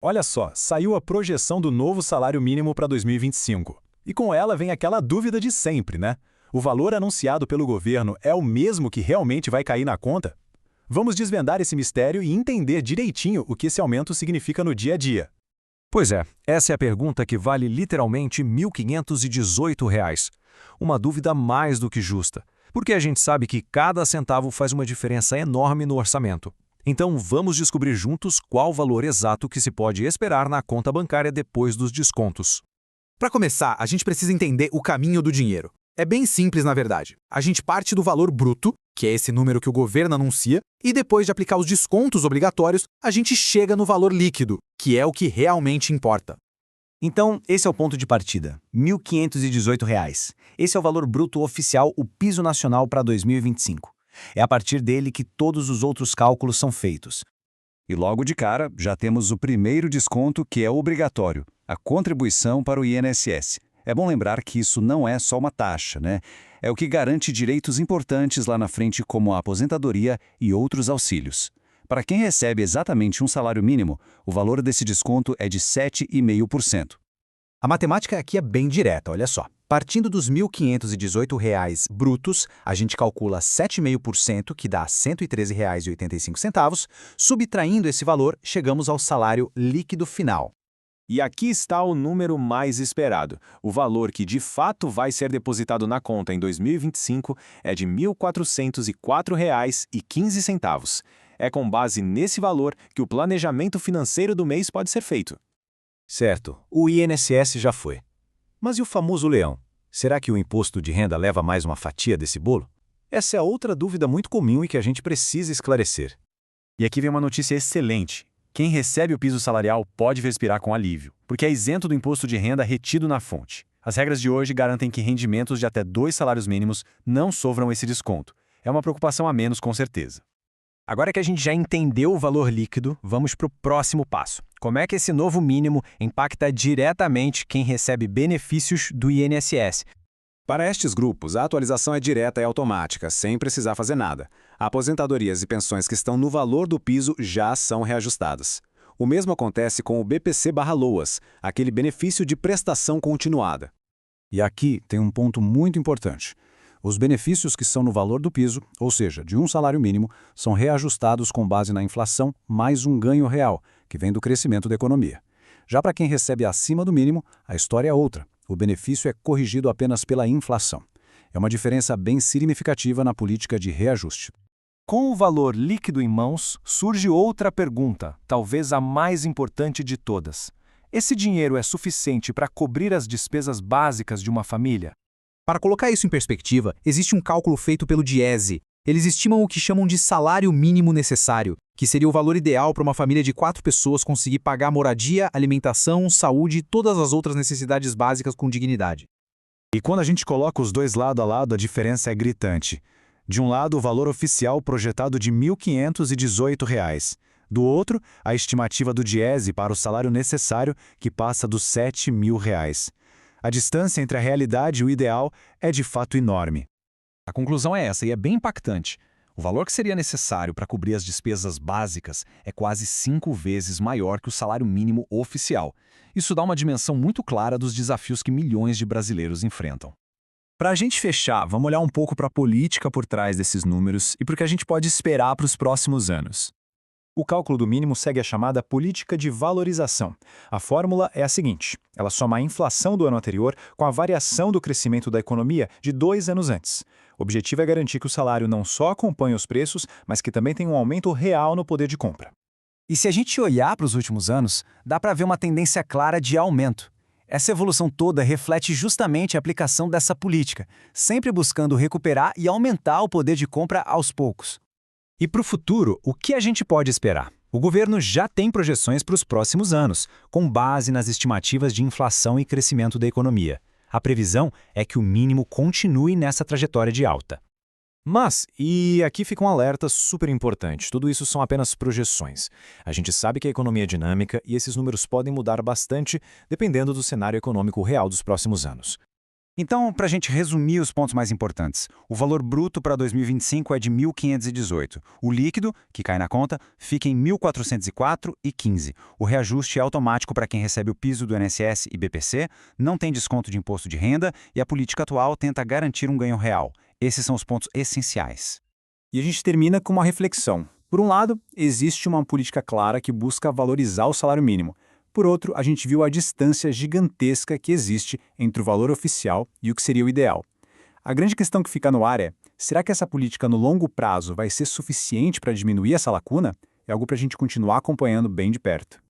Olha só, saiu a projeção do novo salário mínimo para 2025. E com ela vem aquela dúvida de sempre, né? O valor anunciado pelo governo é o mesmo que realmente vai cair na conta? Vamos desvendar esse mistério e entender direitinho o que esse aumento significa no dia a dia. Pois é, essa é a pergunta que vale literalmente R$ 1.518. Uma dúvida mais do que justa, porque a gente sabe que cada centavo faz uma diferença enorme no orçamento. Então vamos descobrir juntos qual o valor exato que se pode esperar na conta bancária depois dos descontos. Para começar, a gente precisa entender o caminho do dinheiro. É bem simples, na verdade. A gente parte do valor bruto, que é esse número que o governo anuncia, e depois de aplicar os descontos obrigatórios, a gente chega no valor líquido, que é o que realmente importa. Então, esse é o ponto de partida, R$ 1.518. Esse é o valor bruto oficial, o piso nacional para 2025. É a partir dele que todos os outros cálculos são feitos. E logo de cara, já temos o primeiro desconto que é obrigatório, a contribuição para o INSS. É bom lembrar que isso não é só uma taxa, né? É o que garante direitos importantes lá na frente, como a aposentadoria e outros auxílios. Para quem recebe exatamente um salário mínimo, o valor desse desconto é de 7,5%. A matemática aqui é bem direta, olha só. Partindo dos R$ 1.518 brutos, a gente calcula 7,5%, que dá R$ 113,85. Subtraindo esse valor, chegamos ao salário líquido final. E aqui está o número mais esperado. O valor que de fato vai ser depositado na conta em 2025 é de R$ 1.404,15. É com base nesse valor que o planejamento financeiro do mês pode ser feito. Certo, o INSS já foi. Mas e o famoso leão? Será que o imposto de renda leva mais uma fatia desse bolo? Essa é outra dúvida muito comum e que a gente precisa esclarecer. E aqui vem uma notícia excelente. Quem recebe o piso salarial pode respirar com alívio, porque é isento do imposto de renda retido na fonte. As regras de hoje garantem que rendimentos de até 2 salários mínimos não sofram esse desconto. É uma preocupação a menos, com certeza. Agora que a gente já entendeu o valor líquido, vamos para o próximo passo. Como é que esse novo mínimo impacta diretamente quem recebe benefícios do INSS? Para estes grupos, a atualização é direta e automática, sem precisar fazer nada. Aposentadorias e pensões que estão no valor do piso já são reajustadas. O mesmo acontece com o BPC/LOAS, aquele benefício de prestação continuada. E aqui tem um ponto muito importante. Os benefícios que são no valor do piso, ou seja, de um salário mínimo, são reajustados com base na inflação mais um ganho real, que vem do crescimento da economia. Já para quem recebe acima do mínimo, a história é outra. O benefício é corrigido apenas pela inflação. É uma diferença bem significativa na política de reajuste. Com o valor líquido em mãos, surge outra pergunta, talvez a mais importante de todas. Esse dinheiro é suficiente para cobrir as despesas básicas de uma família? Para colocar isso em perspectiva, existe um cálculo feito pelo Diese. Eles estimam o que chamam de salário mínimo necessário, que seria o valor ideal para uma família de 4 pessoas conseguir pagar moradia, alimentação, saúde e todas as outras necessidades básicas com dignidade. E quando a gente coloca os dois lado a lado, a diferença é gritante. De um lado, o valor oficial projetado de R$ 1.518. Do outro, a estimativa do Diese para o salário necessário, que passa dos R$ 7.000. A distância entre a realidade e o ideal é de fato enorme. A conclusão é essa e é bem impactante. O valor que seria necessário para cobrir as despesas básicas é quase 5 vezes maior que o salário mínimo oficial. Isso dá uma dimensão muito clara dos desafios que milhões de brasileiros enfrentam. Para a gente fechar, vamos olhar um pouco para a política por trás desses números e para o que a gente pode esperar para os próximos anos. O cálculo do mínimo segue a chamada política de valorização. A fórmula é a seguinte: ela soma a inflação do ano anterior com a variação do crescimento da economia de 2 anos antes. O objetivo é garantir que o salário não só acompanhe os preços, mas que também tenha um aumento real no poder de compra. E se a gente olhar para os últimos anos, dá para ver uma tendência clara de aumento. Essa evolução toda reflete justamente a aplicação dessa política, sempre buscando recuperar e aumentar o poder de compra aos poucos. E para o futuro, o que a gente pode esperar? O governo já tem projeções para os próximos anos, com base nas estimativas de inflação e crescimento da economia. A previsão é que o mínimo continue nessa trajetória de alta. Mas, e aqui fica um alerta super importante, tudo isso são apenas projeções. A gente sabe que a economia é dinâmica e esses números podem mudar bastante dependendo do cenário econômico real dos próximos anos. Então, para a gente resumir os pontos mais importantes, o valor bruto para 2025 é de 1.518. O líquido, que cai na conta, fica em 1.404,15. O reajuste é automático para quem recebe o piso do INSS e BPC, não tem desconto de imposto de renda e a política atual tenta garantir um ganho real. Esses são os pontos essenciais. E a gente termina com uma reflexão. Por um lado, existe uma política clara que busca valorizar o salário mínimo. Por outro, a gente viu a distância gigantesca que existe entre o valor oficial e o que seria o ideal. A grande questão que fica no ar é, será que essa política no longo prazo vai ser suficiente para diminuir essa lacuna? É algo para a gente continuar acompanhando bem de perto.